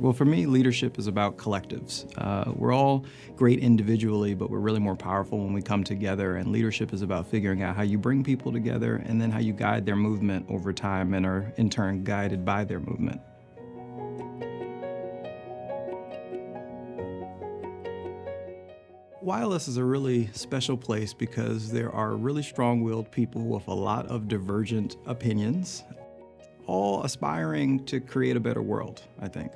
Well, for me, leadership is about collectives. We're all great individually, but we're really more powerful when we come together. And leadership is about figuring out how you bring people together and then how you guide their movement over time and are in turn guided by their movement. YLS is a really special place because there are really strong-willed people with a lot of divergent opinions, all aspiring to create a better world, I think.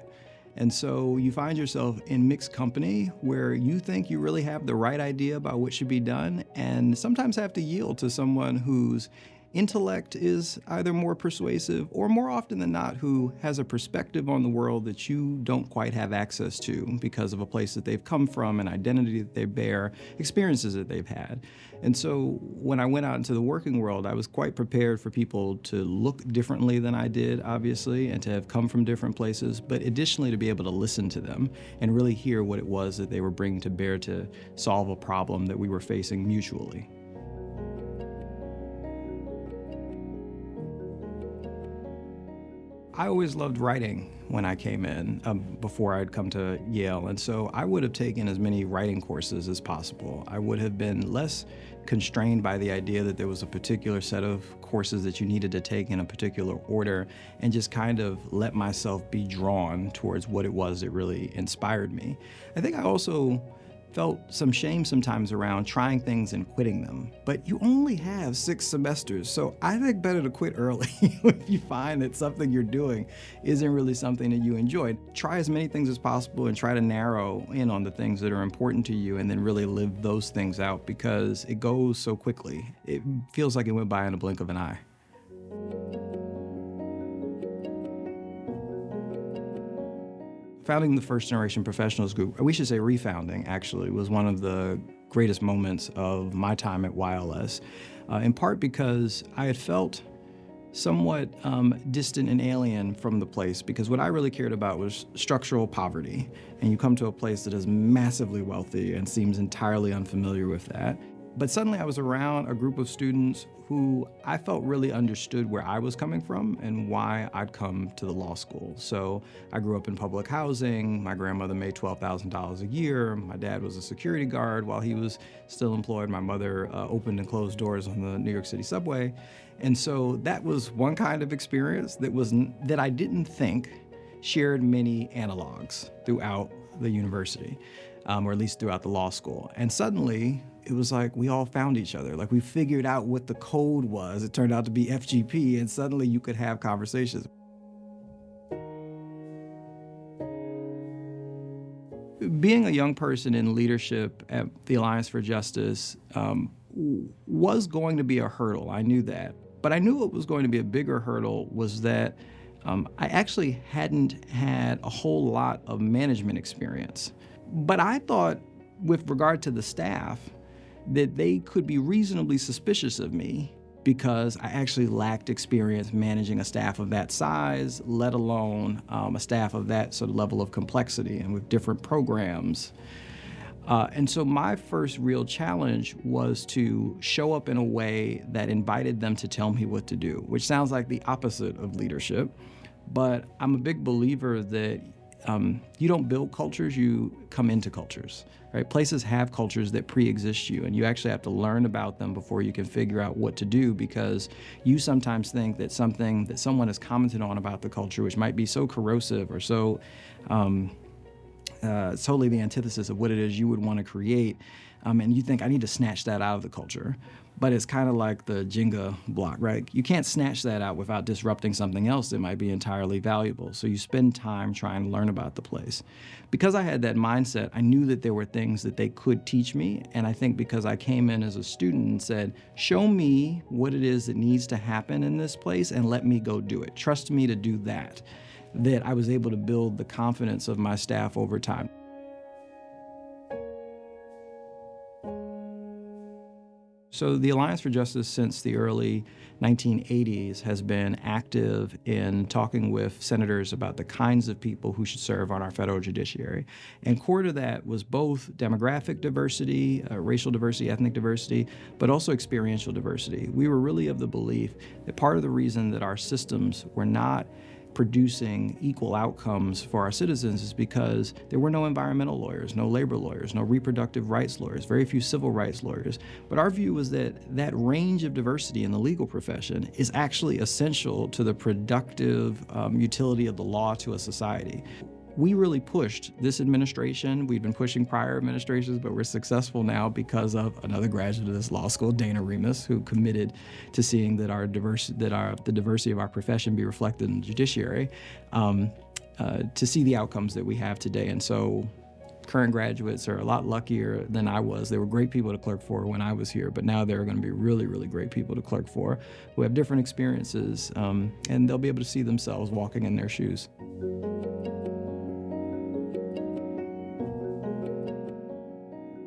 And so you find yourself in mixed company where you think you really have the right idea about what should be done and sometimes have to yield to someone whose intellect is either more persuasive or more often than not who has a perspective on the world that you don't quite have access to because of a place that they've come from, an identity that they bear, experiences that they've had. And so when I went out into the working world, I was quite prepared for people to look differently than I did, obviously, and to have come from different places, but additionally to be able to listen to them and really hear what it was that they were bringing to bear to solve a problem that we were facing mutually. I always loved writing when I came in, before I'd come to Yale, and so I would have taken as many writing courses as possible. I would have been less constrained by the idea that there was a particular set of courses that you needed to take in a particular order, and just kind of let myself be drawn towards what it was that really inspired me. I think I also felt some shame sometimes around trying things and quitting them. But you only have 6 semesters, so I think better to quit early if you find that something you're doing isn't really something that you enjoy. Try as many things as possible and try to narrow in on the things that are important to you and then really live those things out because it goes so quickly. It feels like it went by in a blink of an eye. Founding the First Generation Professionals Group, we should say refounding actually, was one of the greatest moments of my time at YLS, in part because I had felt somewhat distant and alien from the place because what I really cared about was structural poverty. And you come to a place that is massively wealthy and seems entirely unfamiliar with that. But suddenly I was around a group of students who I felt really understood where I was coming from and why I'd come to the law school. So I grew up in public housing. My grandmother made $12,000 a year. My dad was a security guard while he was still employed. My mother opened and closed doors on the New York City subway. And so that was one kind of experience that I didn't think shared many analogs throughout the university, or at least throughout the law school. And suddenly, it was like we all found each other. Like we figured out what the code was. It turned out to be FGP, and suddenly you could have conversations. Being a young person in leadership at the Alliance for Justice was going to be a hurdle. I knew that. But I knew what was going to be a bigger hurdle was that I actually hadn't had a whole lot of management experience. But I thought, with regard to the staff, that they could be reasonably suspicious of me because I actually lacked experience managing a staff of that size, let alone a staff of that sort of level of complexity and with different programs. And so my first real challenge was to show up in a way that invited them to tell me what to do, which sounds like the opposite of leadership. But I'm a big believer that you don't build cultures, you come into cultures, right? Places have cultures that pre-exist you, and you actually have to learn about them before you can figure out what to do because you sometimes think that something that someone has commented on about the culture, which might be so corrosive or so totally the antithesis of what it is you would want to create, and you think, I need to snatch that out of the culture. But it's kind of like the Jenga block, right? You can't snatch that out without disrupting something else that might be entirely valuable. So you spend time trying to learn about the place. Because I had that mindset, I knew that there were things that they could teach me. And I think because I came in as a student and said, show me what it is that needs to happen in this place and let me go do it. Trust me to do that I was able to build the confidence of my staff over time. So the Alliance for Justice since the early 1980s has been active in talking with senators about the kinds of people who should serve on our federal judiciary. And core to that was both demographic diversity, racial diversity, ethnic diversity, but also experiential diversity. We were really of the belief that part of the reason that our systems were not producing equal outcomes for our citizens is because there were no environmental lawyers, no labor lawyers, no reproductive rights lawyers, very few civil rights lawyers. But our view was that that range of diversity in the legal profession is actually essential to the productive utility of the law to a society. We really pushed this administration. We've been pushing prior administrations, but we're successful now because of another graduate of this law school, Dana Remus, who committed to seeing that the diversity of our profession be reflected in the judiciary, to see the outcomes that we have today. And so current graduates are a lot luckier than I was. They were great people to clerk for when I was here, but now they're going to be really, really great people to clerk for who have different experiences, and they'll be able to see themselves walking in their shoes.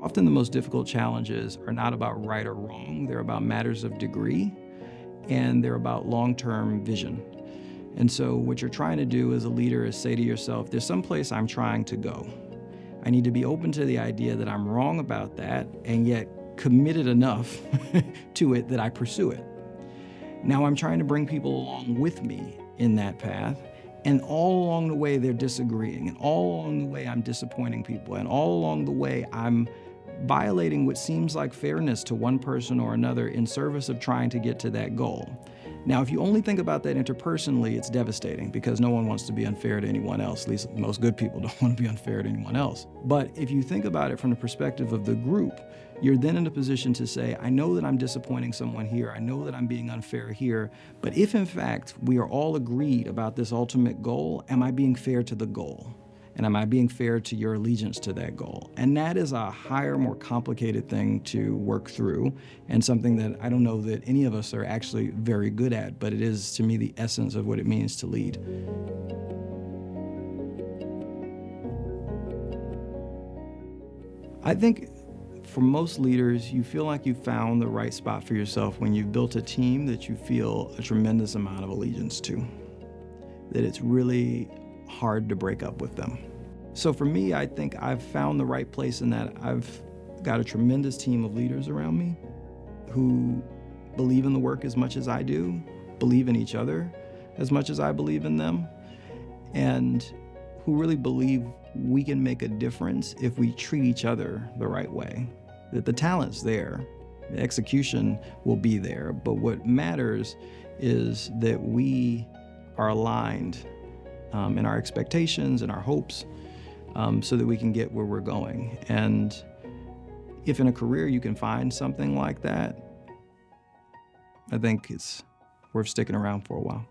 Often the most difficult challenges are not about right or wrong. They're about matters of degree, and they're about long-term vision. And so what you're trying to do as a leader is say to yourself, there's some place I'm trying to go. I need to be open to the idea that I'm wrong about that, and yet committed enough to it that I pursue it. Now I'm trying to bring people along with me in that path, and all along the way they're disagreeing, and all along the way I'm disappointing people, and all along the way I'm violating what seems like fairness to one person or another in service of trying to get to that goal. Now, if you only think about that interpersonally, it's devastating because no one wants to be unfair to anyone else. At least most good people don't want to be unfair to anyone else. But if you think about it from the perspective of the group, you're then in a position to say, I know that I'm disappointing someone here. I know that I'm being unfair here. But if in fact we are all agreed about this ultimate goal, am I being fair to the goal? And am I being fair to your allegiance to that goal? And that is a higher, more complicated thing to work through, and something that I don't know that any of us are actually very good at, but it is, to me, the essence of what it means to lead. I think for most leaders, you feel like you found the right spot for yourself when you've built a team that you feel a tremendous amount of allegiance to, that it's really hard to break up with them. So for me, I think I've found the right place in that I've got a tremendous team of leaders around me who believe in the work as much as I do, believe in each other as much as I believe in them, and who really believe we can make a difference if we treat each other the right way. That the talent's there, the execution will be there, but what matters is that we are aligned in our expectations and our hopes, so that we can get where we're going. And if in a career you can find something like that, I think it's worth sticking around for a while.